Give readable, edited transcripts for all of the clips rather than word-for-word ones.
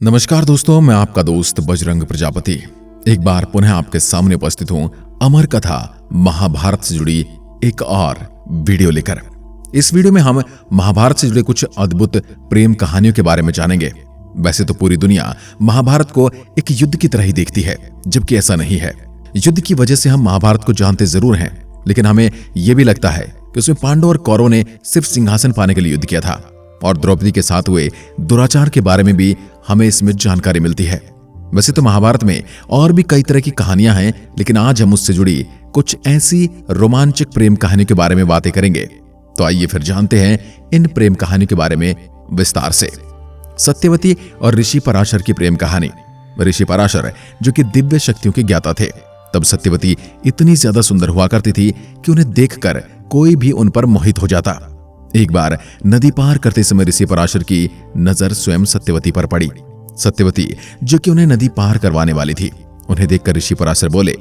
नमस्कार दोस्तों, मैं आपका दोस्त बजरंग प्रजापति एक बार पुनः आपके सामने उपस्थित हूं अमर कथा महाभारत से जुड़ी एक और वीडियो लेकर। इस वीडियो में हम महाभारत से जुड़े कुछ अद्भुत प्रेम कहानियों के बारे में जानेंगे। वैसे तो पूरी दुनिया महाभारत को एक युद्ध की तरह ही देखती है, जबकि ऐसा नहीं है। युद्ध की वजह से हम महाभारत को जानते जरूर हैं, लेकिन हमें यह भी लगता है कि उसमें पांडव और कौरवों ने सिर्फ सिंहासन पाने के लिए युद्ध किया था, और द्रौपदी के साथ हुए दुराचार के बारे में भी हमें इसमें जानकारी मिलती है। वैसे तो महाभारत में और भी कई तरह की कहानियां हैं, लेकिन आज हम उससे जुड़ी कुछ ऐसी रोमांचक प्रेम कहानियों के बारे में बातें करेंगे। तो आइए फिर जानते हैं इन प्रेम कहानियों के बारे में विस्तार से। सत्यवती और ऋषि पराशर की प्रेम कहानी। ऋषि पराशर जो कि दिव्य शक्तियों के ज्ञाता थे, तब सत्यवती इतनी ज्यादा सुंदर हुआ करती थी कि उन्हें देखकर कोई भी उन पर मोहित हो जाता। एक बार नदी पार करते समय ऋषि पराशर की नजर स्वयं सत्यवती पर पड़ी। सत्यवती जो कि उन्हें नदी पार करवाने वाली थी, उन्हें देखकर ऋषि पराशर बोले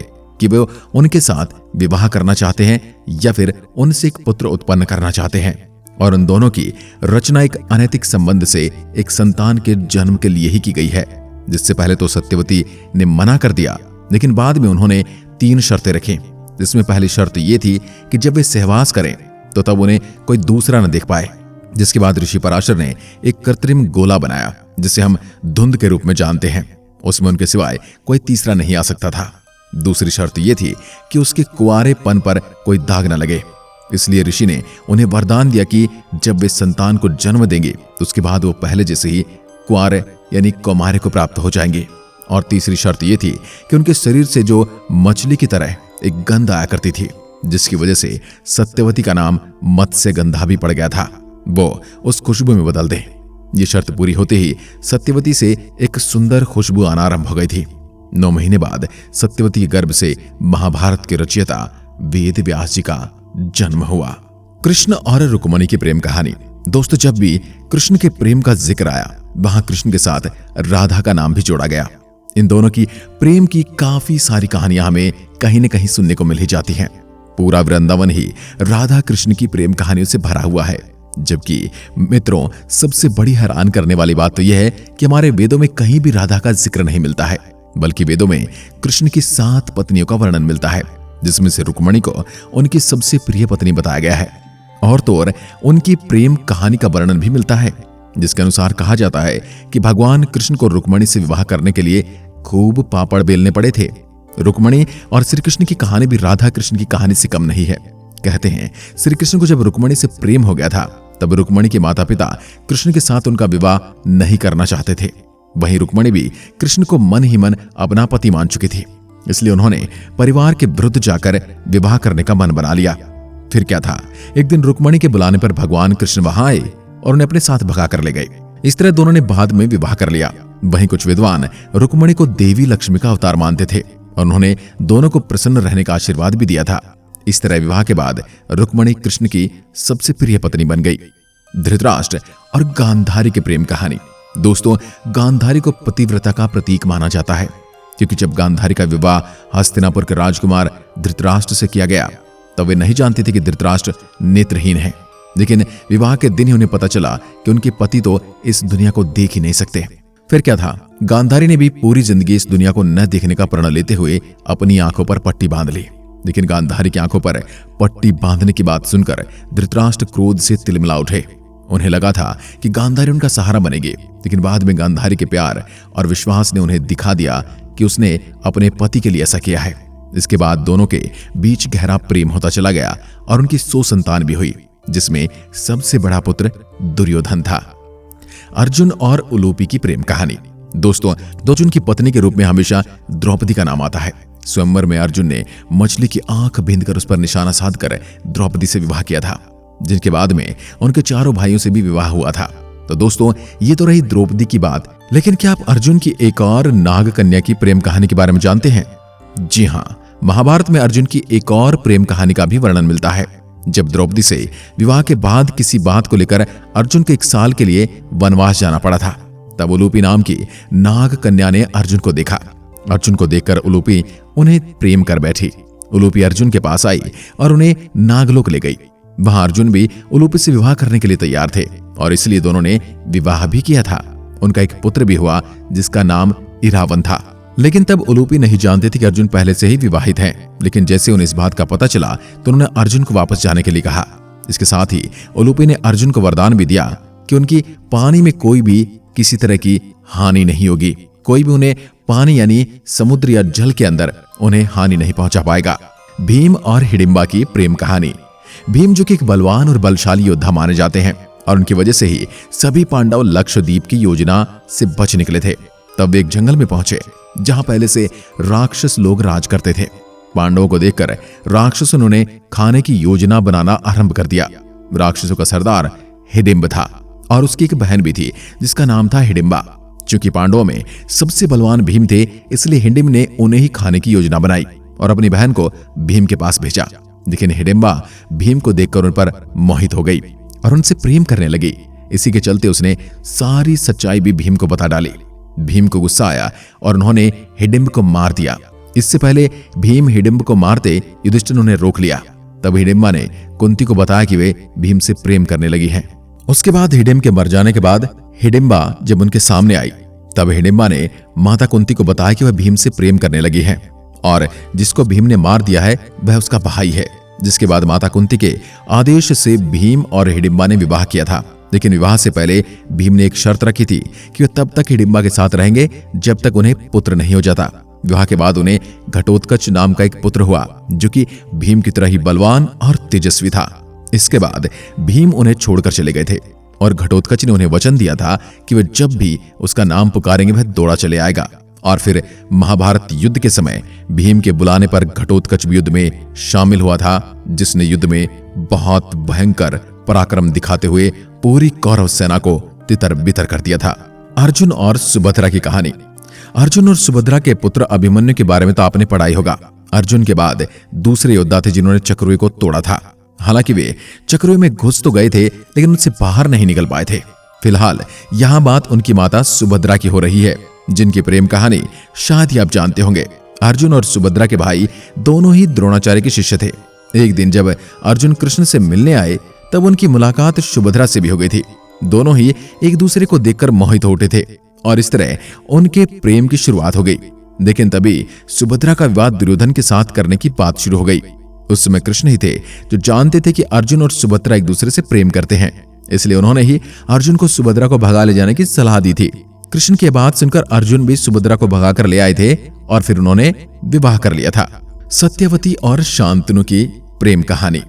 कि वे उनके साथ विवाह करना चाहते हैं या फिर उनसे एक पुत्र उत्पन्न करना चाहते हैं, और उन दोनों की रचना एक अनैतिक संबंध से एक संतान के जन्म के लिए ही की गई है। जिससे पहले तो सत्यवती ने मना कर दिया, लेकिन बाद में उन्होंने 3 शर्तें रखी। जिसमें पहली शर्त यह थी कि जब वे सहवास करें तो तब उन्हें कोई दूसरा न देख पाए। जिसके बाद ऋषि पराशर ने एक कृत्रिम गोला बनाया, जिसे हम धुंध के रूप में जानते हैं। उसमें उनके सिवाय कोई तीसरा नहीं आ सकता था। दूसरी शर्त यह थी कि उसके कुंवारेपन पर कोई दाग न लगे। इसलिए ऋषि ने उन्हें वरदान दिया कि जब वे संतान को जन्म देंगे तो उसके बाद वो पहले जैसे ही कुंवारे यानी कौमारे को प्राप्त हो जाएंगे। और तीसरी शर्त यह थी कि उनके शरीर से जो मछली की तरह एक गंध आया करती थी, जिसकी वजह से सत्यवती का नाम मत्स्य गंधा भी पड़ गया था, वो उस खुशबू में बदल दे। ये शर्त पूरी होते ही सत्यवती से एक सुंदर खुशबू आना आरंभ हो गई थी। 9 महीने बाद सत्यवती के गर्भ से महाभारत के रचयिता वेद व्यास जी का जन्म हुआ। कृष्ण और रुक्मिणी की प्रेम कहानी। दोस्तों, जब भी कृष्ण के प्रेम का जिक्र आया, वहां कृष्ण के साथ राधा का नाम भी जोड़ा गया। इन दोनों की प्रेम की काफी सारी कहानियां हमें कहीं न कहीं सुनने को मिल ही जाती हैं। पूरा वृंदावन ही राधा कृष्ण की प्रेम कहानियों से भरा हुआ है। जबकि मित्रों, सबसे बड़ी हैरान करने वाली बात तो यह है कि हमारे वेदों में कहीं भी राधा का जिक्र नहीं मिलता है, बल्कि वेदों में कृष्ण की 7 पत्नियों का वर्णन मिलता है, जिसमें से रुक्मिणी को उनकी सबसे प्रिय पत्नी बताया गया है। और तो और उनकी प्रेम कहानी का वर्णन भी मिलता है, जिसके अनुसार कहा जाता है कि भगवान कृष्ण को रुक्मिणी से विवाह करने के लिए खूब पापड़ बेलने पड़े थे। रुक्मिणी और श्री कृष्ण की कहानी भी राधा कृष्ण की कहानी से कम नहीं है। कहते हैं श्री कृष्ण को जब रुक्मिणी से प्रेम हो गया था, तब रुक्मिणी के माता पिता कृष्ण के साथ उनका विवाह नहीं करना चाहते थे। वहीं रुक्मिणी भी कृष्ण को मन ही मन अपना पति मान चुकी थी, इसलिए उन्होंने परिवार के विरुद्ध जाकर विवाह करने का मन बना लिया। फिर क्या था, एक दिन रुक्मिणी के बुलाने पर भगवान कृष्ण वहां आए और उन्हें अपने साथ भगा कर ले गए। इस तरह दोनों ने बाद में विवाह कर लिया। वहीं कुछ विद्वान रुक्मिणी को देवी लक्ष्मी का अवतार मानते थे और उन्होंने दोनों को प्रसन्न रहने का आशीर्वाद भी दिया था। इस तरह विवाह के बाद रुक्मिणी कृष्ण की सबसे प्रिय पत्नी बन गई। धृतराष्ट्र और गांधारी की प्रेम कहानी। दोस्तों, गांधारी को पतिव्रता का प्रतीक माना जाता है, क्योंकि जब गांधारी का विवाह हस्तिनापुर के राजकुमार धृतराष्ट्र से किया गया, तब वे नहीं जानते थे कि धृतराष्ट्र नेत्रहीन है। लेकिन विवाह के दिन ही उन्हें पता चला कि उनके पति तो इस दुनिया को देख ही नहीं सकते। फिर क्या था, गांधारी ने भी पूरी जिंदगी इस दुनिया को न देखने का प्रण लेते हुए अपनी आंखों पर पट्टी बांध ली। लेकिन गांधारी की आंखों पर पट्टी बांधने की बात सुनकर धृतराष्ट्र क्रोध से तिलमिला उठे। उन्हें लगा था कि गांधारी उनका सहारा बनेगी, लेकिन बाद में गांधारी के प्यार और विश्वास ने उन्हें दिखा दिया कि उसने अपने पति के लिए ऐसा किया है। इसके बाद दोनों के बीच गहरा प्रेम होता चला गया और उनकी 100 संतान भी हुई, जिसमें सबसे बड़ा पुत्र दुर्योधन था। अर्जुन और उलूपी की प्रेम कहानी। दोस्तों, अर्जुन की पत्नी के रूप में हमेशा द्रौपदी का नाम आता है। स्वयंवर में अर्जुन ने मछली की आंख बींधकर उस पर निशाना साधकर द्रौपदी से विवाह किया था, जिनके बाद में उनके 4 भाइयों से भी विवाह हुआ था। तो दोस्तों, ये तो रही द्रौपदी की बात, लेकिन क्या आप अर्जुन की एक और नाग कन्या की प्रेम कहानी के बारे में जानते हैं? जी हां, महाभारत में अर्जुन की एक और प्रेम कहानी का भी वर्णन मिलता है। जब द्रौपदी से विवाह के बाद किसी बात को लेकर अर्जुन को 1 साल के लिए वनवास जाना पड़ा था, तब उलूपी नाम की नाग कन्या ने अर्जुन को देखा। अर्जुन को देखकर उलूपी उन्हें प्रेम कर बैठी। उलूपी अर्जुन के पास आई और उन्हें नागलोक ले गई। वहां अर्जुन भी उलूपी से विवाह करने के लिए तैयार थे और इसलिए दोनों ने विवाह भी किया था। उनका एक पुत्र भी हुआ जिसका नाम इरावन था। लेकिन तब उलूपी नहीं जानते थे कि अर्जुन पहले से ही विवाहित हैं। लेकिन जैसे उन्हें इस बात का पता चला तो उन्होंने अर्जुन को वापस जाने के लिए कहा। इसके साथ ही उलूपी ने अर्जुन को वरदान भी दिया कि उनकी पानी में कोई भी किसी तरह की हानि नहीं होगी, कोई भी उन्हें पानी यानी समुद्र या जल के अंदर उन्हें हानि नहीं पहुंचा पाएगा। भीम और हिडिंबा की प्रेम कहानी। भीम जो कि एक बलवान और बलशाली योद्धा माने जाते हैं और उनकी वजह से ही सभी पांडव लक्षद्वीप की योजना से बच निकले थे। तब वे एक जंगल में पहुंचे जहां पहले से राक्षस लोग राज करते थे। पांडवों को देखकर राक्षसों ने खाने की योजना बनाना आरंभ कर दिया। राक्षसों का सरदार हिडिंब था और उसकी एक बहन भी थी जिसका नाम था हिडिंबा। चूंकि पांडवों में सबसे बलवान भीम थे, इसलिए हिडिंब ने उन्हें ही खाने की योजना बनाई और अपनी बहन को भीम के पास भेजा। लेकिन हिडिंबा भीम को देखकर उन पर मोहित हो गई और उनसे प्रेम करने लगी। इसी के चलते उसने सारी सच्चाई भी भीम को बता डाली। भीम को गुस्सा आया और उन्होंने हिडिंब को मार दिया। इससे पहले भीम हिडिंब को मारते युधिष्ठिर ने उन्हें रोक लिया। तब हिडिंबा ने कुंती को बताया कि वे भीम से प्रेम करने लगी हैं। उसके बाद हिडिंब के मर जाने के बाद हिडिंबा जब उनके सामने आई तब हिडिंबा ने माता कुंती को बताया कि वह भीम से प्रेम करने लगी है और जिसको भीम ने मार दिया है वह उसका भाई है। जिसके बाद माता कुंती के आदेश से भीम और हिडिंबा ने विवाह किया था। लेकिन विवाह से पहले भीम ने एक शर्त रखी थी कि वे तब तक हिडिंबा के साथ रहेंगे जब तक उन्हें पुत्र नहीं हो जाता। विवाह के बाद उन्हें घटोत्कच नाम का एक पुत्र हुआ जो कि भीम की तरह ही बलवान और तेजस्वी था। इसके बाद भीम उन्हें छोड़कर चले गए थे और घटोत्कच ने उन्हें वचन दिया था कि वे जब भी उसका नाम पुकारेंगे वह दौड़ा चले आएगा। और फिर महाभारत युद्ध के समय भीम के बुलाने पर घटोत्कच भी युद्ध में शामिल हुआ था, जिसने युद्ध में बहुत भयंकर पराक्रम दिखाते हुए पूरी कौरव सेना को तितर बितर कर दिया था। अर्जुन और सुभद्रा की कहानी। अर्जुन और सुभद्रा के पुत्र अभिमन्यु के बारे में तो आपने पढ़ा ही होगा। अर्जुन के बाद दूसरे योद्धा थे जिन्होंने चक्रुए को तोड़ा था। हालांकि वे चक्रुए में घुस तो गए थे लेकिन उनसे बाहर नहीं निकल पाए थे। फिलहाल यहां बात उनकी माता सुभद्रा की हो रही है, जिनकी प्रेम कहानी शायद ही आप जानते होंगे। अर्जुन और सुभद्रा के भाई दोनों ही द्रोणाचार्य के शिष्य थे। एक दिन जब अर्जुन कृष्ण से मिलने आए तब उनकी मुलाकात सुभद्रा से भी हो गई थी। दोनों ही एक दूसरे को देखकर मोहित हो उठे थे और इस तरह उनके प्रेम की शुरुआत हो गई। लेकिन तभी सुभद्रा का विवाह दुर्योधन के साथ करने की बात शुरू हो गई। उस समय कृष्ण ही थे जो जानते थे कि अर्जुन और सुभद्रा एक दूसरे से प्रेम करते हैं, इसलिए उन्होंने ही अर्जुन को सुभद्रा को भगा ले जाने की सलाह दी थी। कृष्ण की बात सुनकर अर्जुन भी सुभद्रा को भगाकर ले आए थे और फिर उन्होंने विवाह कर लिया था। सत्यवती और शांतनु की प्रेम कहानी।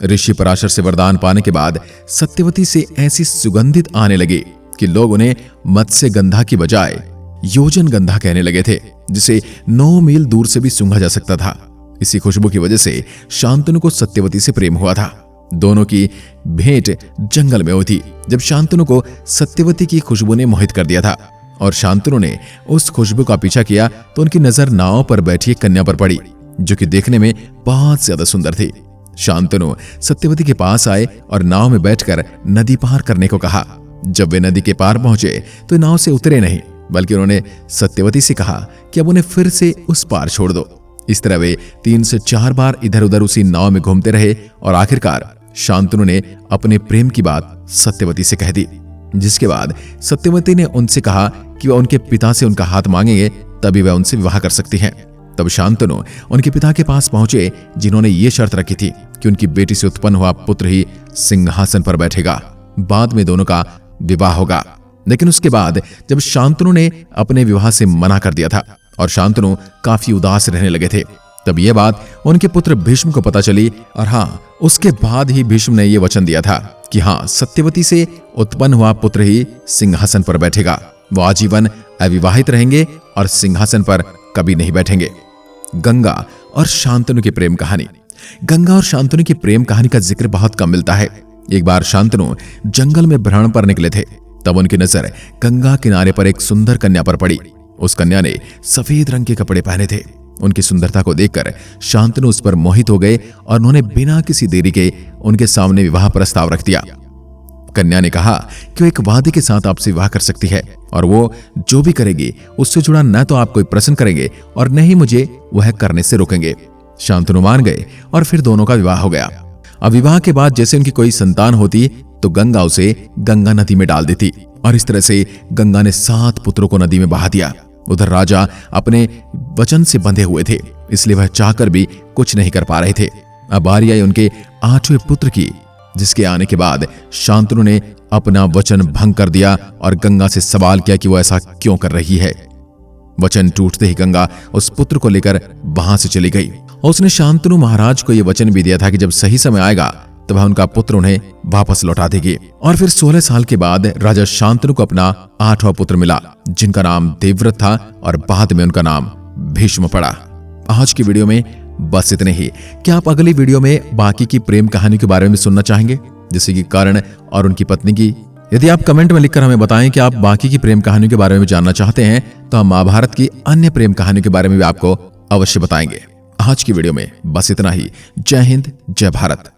ऋषि पराशर से वरदान पाने के बाद सत्यवती से ऐसी सुगंधित आने लगी कि लोग उन्हें मत्स्य गंधा की बजाय योजन गंधा कहने लगे थे, जिसे 9 मील दूर से भी सूंघा जा सकता था। इसी खुशबू की वजह से शांतनु को सत्यवती से प्रेम हुआ था। दोनों की भेंट जंगल में हुई थी जब शांतनु को सत्यवती की खुशबू ने मोहित कर दिया था और शांतनु ने उस खुशबू का पीछा किया तो उनकी नजर नाव पर बैठी एक कन्या पर पड़ी जो कि देखने में बहुत ज्यादा सुंदर थी। शांतनु सत्यवती के पास आए और नाव में बैठकर नदी पार करने को कहा। जब वे नदी के पार पहुंचे तो नाव से उतरे नहीं, बल्कि उन्होंने सत्यवती से कहा कि अब उन्हें फिर से उस पार छोड़ दो। इस तरह वे 3 से 4 बार इधर उधर उसी नाव में घूमते रहे और आखिरकार शांतनु ने अपने प्रेम की बात सत्यवती से कह दी। जिसके बाद सत्यवती ने उनसे कहा कि वह उनके पिता से उनका हाथ मांगेंगे तभी वह उनसे विवाह कर सकती हैं। तब शांतनु उनके पिता के पास पहुंचे, जिन्होंने ये शर्त रखी थी कि उनकी बेटी से उत्पन्न हुआ पुत्र ही सिंहासन पर बैठेगा। बाद में दोनों का विवाह होगा। लेकिन उसके बाद जब शांतनु ने अपने विवाह से मना कर दिया था और शांतनु काफी उदास रहने लगे थे, तब यह बात उनके पुत्र भीष्म को पता चली और उसके बाद ही भीष्म ने यह वचन दिया था कि सत्यवती से उत्पन्न हुआ पुत्र ही सिंहासन पर बैठेगा। वो आजीवन अविवाहित रहेंगे और सिंहासन पर कभी नहीं बैठेंगे। गंगा और शांतनु की प्रेम कहानी। गंगा और शांतनु की प्रेम कहानी का जिक्र बहुत कम मिलता है। एक बार शांतनु जंगल में भ्रमण पर निकले थे, तब उनकी नजर गंगा किनारे पर एक सुंदर कन्या पर पड़ी। उस कन्या ने सफेद रंग के कपड़े पहने थे। उनकी सुंदरता को देखकर शांतनु उस पर मोहित हो गए और उन्होंने बिना किसी देरी के उनके सामने विवाह प्रस्ताव रख दिया। कन्या ने कहा कि वो एक वादे के साथ आपसे विवाह कर सकती है और वो जो भी करेगी उससे जुड़ा न तो आप कोई प्रश्न करेंगे और न ही मुझे वह करने से रोकेंगे। शांतनु मान गए और फिर दोनों का विवाह हो गया। अब विवाह के बाद जैसे उनकी कोई संतान होती तो गंगा उसे गंगा नदी में डाल देती और इस तरह से गंगा ने 7 पुत्रों को नदी में बहा दिया। उधर राजा अपने वचन से बंधे हुए थे, इसलिए वह चाहकर भी कुछ नहीं कर पा रहे थे। अब बारी आई उनके 8वें पुत्र की, जिसके आने के बाद शांतनु ने अपना वचन भंग कर दिया और गंगा से सवाल किया कि वो ऐसा क्यों कर रही है। वचन टूटते ही गंगा उस पुत्र को लेकर वहां से चली गई और उसने शांतनु महाराज को यह वचन भी दिया था कि जब सही समय आएगा तो वह उनका पुत्र उन्हें वापस लौटा देगी। और फिर 16 साल के बाद राजा शांतनु को अपना 8वां पुत्र मिला, जिनका नाम देवव्रत था और बाद में उनका नाम भीष्म पड़ा। आज की वीडियो में बस इतने ही। क्या आप अगली वीडियो में बाकी की प्रेम कहानी के बारे में सुनना चाहेंगे, जैसे कि कर्ण और उनकी पत्नी की? यदि आप कमेंट में लिखकर हमें बताएं कि आप बाकी की प्रेम कहानियों के बारे में जानना चाहते हैं तो हम महाभारत की अन्य प्रेम कहानियों के बारे में भी आपको अवश्य बताएंगे। आज की वीडियो में बस इतना ही। जय हिंद, जय भारत।